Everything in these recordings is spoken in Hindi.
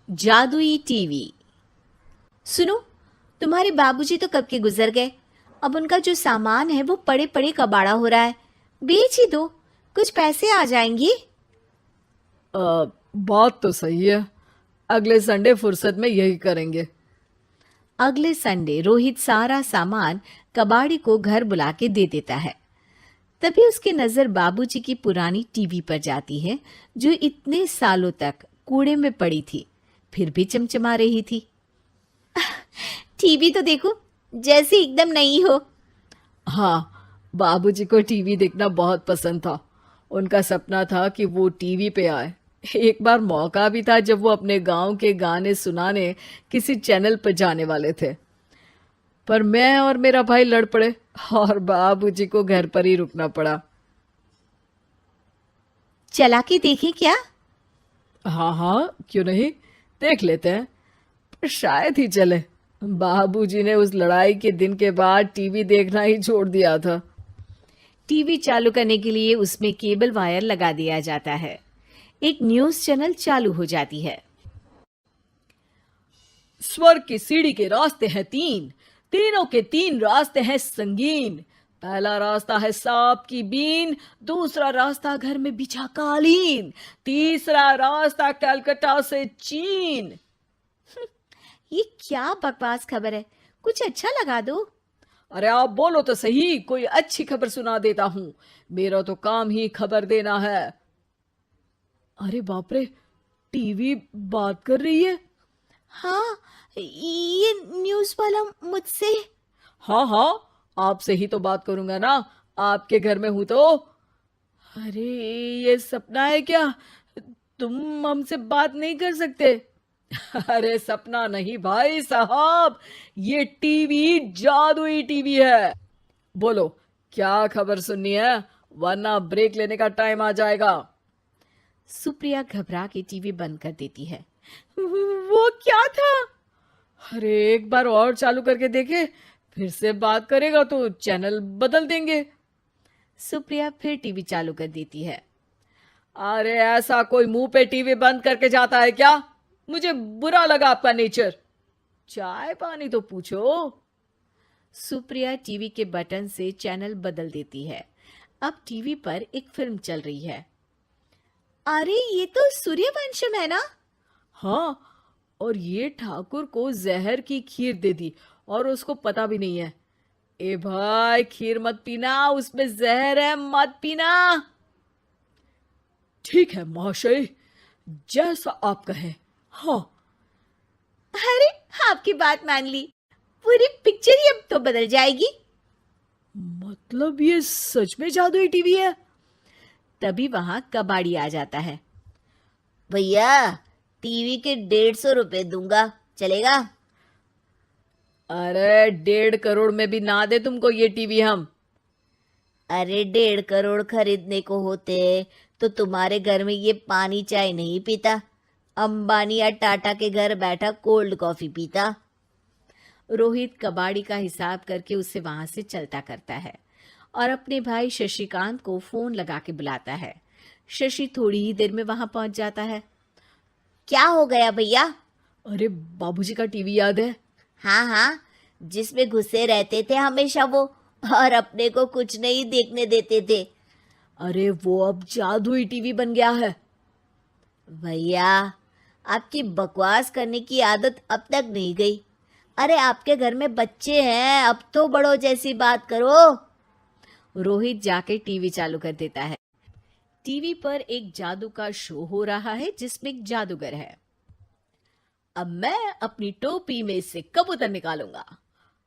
जादुई टीवी। सुनो, तुम्हारे बाबूजी तो कब के गुजर गए। अब उनका जो सामान है वो पड़े पड़े कबाड़ा हो रहा है। बेच ही दो, कुछ पैसे आ जाएंगे। बात तो सही है। अगले संडे फुर्सत में यही करेंगे। अगले संडे रोहित सारा सामान कबाड़ी को घर बुला के दे देता है। तभी उसकी नजर बाबूजी की पुरानी टीवी पर जाती है, जो इतने सालों तक कूड़े में पड़ी थी, फिर भी चमचमा रही थी। टीवी तो देखो, जैसे एकदम नई हो। हाँ, बाबूजी को टीवी देखना बहुत पसंद था। उनका सपना था कि वो टीवी पे आए। एक बार मौका भी था जब वो अपने गांव के गाने सुनाने किसी चैनल पर जाने वाले थे, पर मैं और मेरा भाई लड़ पड़े और बाबूजी को घर पर ही रुकना पड़ा। चला के देखें क्या? हाँ हाँ, क्यों नहीं, देख लेते हैं। पर शायद ही चले। बाबूजी ने उस लड़ाई के दिन के बाद टीवी देखना ही छोड़ दिया था। टीवी चालू करने के लिए उसमें केबल वायर लगा दिया जाता है। एक न्यूज चैनल चालू हो जाती है। स्वर्ग की सीढ़ी के रास्ते हैं तीन, तीनों के तीन रास्ते हैं संगीन। पहला रास्ता है सांप की बीन, दूसरा रास्ता घर में बिछा कालीन, तीसरा रास्ता कलकत्ता से चीन। ये क्या बकवास खबर है, कुछ अच्छा लगा दो। अरे आप बोलो तो सही, कोई अच्छी खबर सुना देता हूं। मेरा तो काम ही खबर देना है। अरे बाप रे, टीवी बात कर रही है। हाँ, ये न्यूज वाला मुझसे। हाँ हाँ, आपसे ही तो बात करूंगा ना, आपके घर में हूं तो। अरे, ये सपना है क्या? तुम हमसे बात नहीं कर सकते? अरे सपना नहीं भाई साहब, ये टीवी जादुई टीवी है। बोलो, क्या खबर सुननी है, वरना ब्रेक लेने का टाइम आ जाएगा। सुप्रिया घबरा के टीवी बंद कर देती है। वो क्या था? अरे एक बार और चालू करके देखे, फिर से बात करेगा तो चैनल बदल देंगे। सुप्रिया फिर टीवी चालू कर देती है। अरे ऐसा कोई मुंह पे टीवी बंद करके जाता है क्या? मुझे बुरा लगा आपका नेचर। चाय पानी तो पूछो। सुप्रिया टीवी के बटन से चैनल बदल देती है। अब टीवी पर एक फिल्म चल रही है। अरे ये तो सूर्यवंशम है ना? हाँ, और ये ठाकुर को जहर की खीर दे दी और उसको पता भी नहीं है। ए भाई, खीर मत पीना, उसमें जहर है, मत पीना। ठीक है महाशय, जैसा आप कहें। हाँ। अरे, आपकी बात मान ली, पूरी पिक्चर ही अब तो बदल जाएगी। मतलब ये सच में जादुई टीवी है? तभी वहां कबाड़ी आ जाता है। भैया, टीवी के 150 रुपए दूंगा, चलेगा? अरे 1.5 करोड़ में भी ना दे तुमको ये टीवी हम। अरे 1.5 करोड़ खरीदने को होते तो तुम्हारे घर में ये पानी चाय नहीं पीता, अंबानी या टाटा के घर बैठा कोल्ड कॉफी पीता। रोहित कबाड़ी का हिसाब करके उसे वहां से चलता करता है और अपने भाई शशिकांत को फोन लगा के बुलाता है। शशि थोड़ी ही देर में वहां पहुंच जाता है। क्या हो गया भैया? अरे बाबूजी का टीवी याद है? हाँ हाँ, जिसमें घुसे रहते थे हमेशा वो, और अपने को कुछ नहीं देखने देते थे। अरे वो अब जादुई टीवी बन गया है। भैया, आपकी बकवास करने की आदत अब तक नहीं गई। अरे आपके घर में बच्चे हैं, अब तो बड़ों जैसी बात करो। रोहित जाके टीवी चालू कर देता है। टीवी पर एक जादू का शो हो रहा है जिसमें एक जादूगर है। अब मैं अपनी टोपी में से कबूतर निकालूंगा।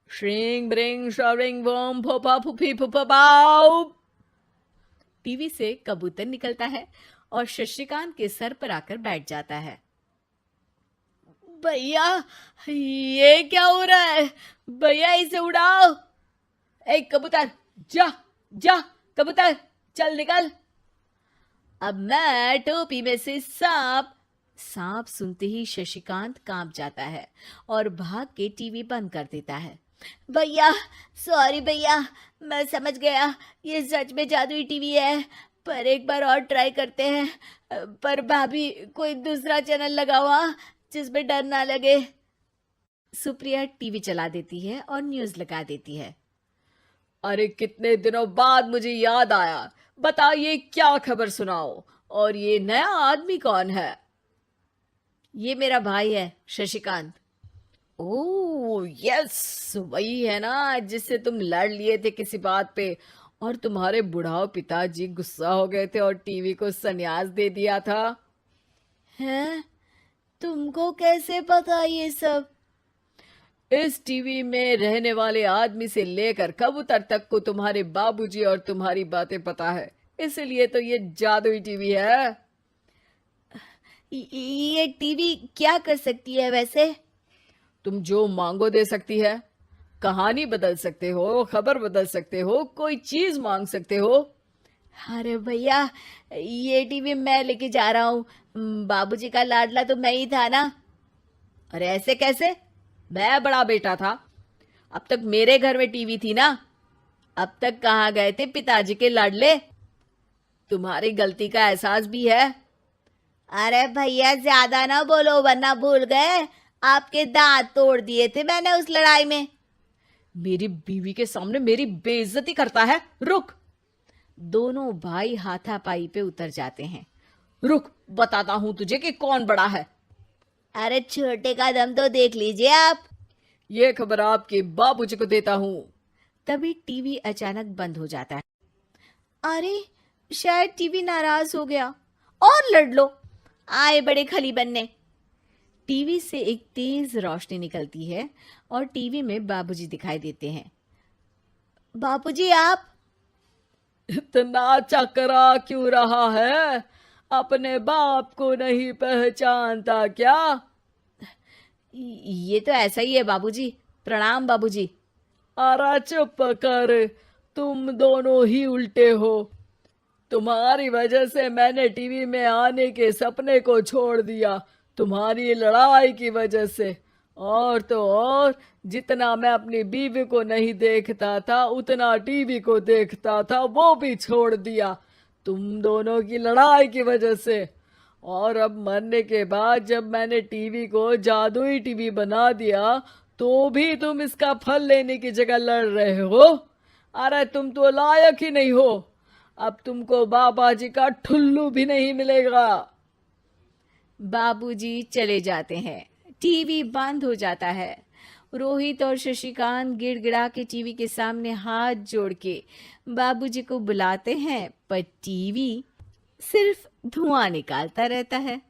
श्रिंग ब्रिंग शरिंग बम फोपा फुफी फुफा पाउ। टीवी से कबूतर निकलता है और शशिकांत के सर पर आकर बैठ जाता है। भैया, ये क्या हो रहा है? भैया इसे उड़ाओ। ए कबूतर, जा जा, कबूतर चल निकल। अब मैं टोपी में से सांप। सांप सुनते ही शशिकांत कांप जाता है और भाग के टीवी बंद कर देता है। भैया, सॉरी भैया, मैं समझ गया ये सच में जादुई टीवी है, पर एक बार और ट्राई करते हैं। पर भाभी, कोई दूसरा चैनल लगा हुआ, जिसमें डर ना लगे। सुप्रिया टीवी चला देती है और न्यूज लगा देती है। अरे कितने दिनों बाद मुझे याद आया, बताइए क्या खबर सुनाओ। और ये नया आदमी कौन है? ये मेरा भाई है शशिकांत। ओह यस, वही है ना जिससे तुम लड़ लिए थे किसी बात पे, और तुम्हारे बुढ़ाओ पिताजी गुस्सा हो गए थे और टीवी को संन्यास दे दिया था। हैं? तुमको कैसे पता ये सब? इस टीवी में रहने वाले आदमी से लेकर कबूतर तक को तुम्हारे बाबूजी और तुम्हारी बातें पता है, इसलिए तो ये जादुई टीवी है। ये टीवी क्या कर सकती है वैसे? तुम जो मांगो दे सकती है। कहानी बदल सकते हो, खबर बदल सकते हो, कोई चीज मांग सकते हो। अरे भैया, ये टीवी मैं लेके जा रहा हूँ। बाबूजी का लाडला तो मैं ही था ना। अरे ऐसे कैसे? मैं बड़ा बेटा था, अब तक मेरे घर में टीवी थी ना। अब तक कहाँ गए थे पिताजी के लाडले? तुम्हारी गलती का एहसास भी है। अरे भैया, ज्यादा ना बोलो वरना भूल गए आपके दांत तोड़ दिए थे मैंने उस लड़ाई में। मेरी बीवी के सामने मेरी बेइज्जती करता है। रुक दोनों भाई हाथापाई पे उतर जाते हैं। रुक, बताता हूं तुझे कि कौन बड़ा है। अरे छोटे का दम तो देख लीजिए आप। ये खबर आपके बाबूजी को देता हूं। तभी टीवी अचानक बंद हो जाता है। अरे शायद टीवी नाराज हो गया। और लड़ लो, आए बड़े खली बनने। टीवी से एक तेज रोशनी निकलती है और टीवी में बाबूजी दिखाई देते हैं। बापूजी आप? इतना चकरा क्यों रहा है? अपने बाप को नहीं पहचानता क्या? ये तो ऐसा ही है बाबूजी। प्रणाम बाबूजी। अरे चुप कर, तुम दोनों ही उल्टे हो। तुम्हारी वजह से मैंने टीवी में आने के सपने को छोड़ दिया, तुम्हारी लड़ाई की वजह से। और तो और, जितना मैं अपनी बीवी को नहीं देखता था उतना टीवी को देखता था, वो भी छोड़ दिया तुम दोनों की लड़ाई की वजह से। और अब मरने के बाद जब मैंने टीवी को जादुई टीवी बना दिया तो भी तुम इसका फल लेने की जगह लड़ रहे हो। अरे तुम तो लायक ही नहीं हो। अब तुमको बाबा जी का ठुल्लू भी नहीं मिलेगा। बाबूजी चले जाते हैं। टीवी बंद हो जाता है। रोहित और शशिकांत गिड़गिड़ा के टीवी के सामने हाथ जोड़ के बाबूजी को बुलाते हैं, पर टीवी सिर्फ धुआं निकालता रहता है।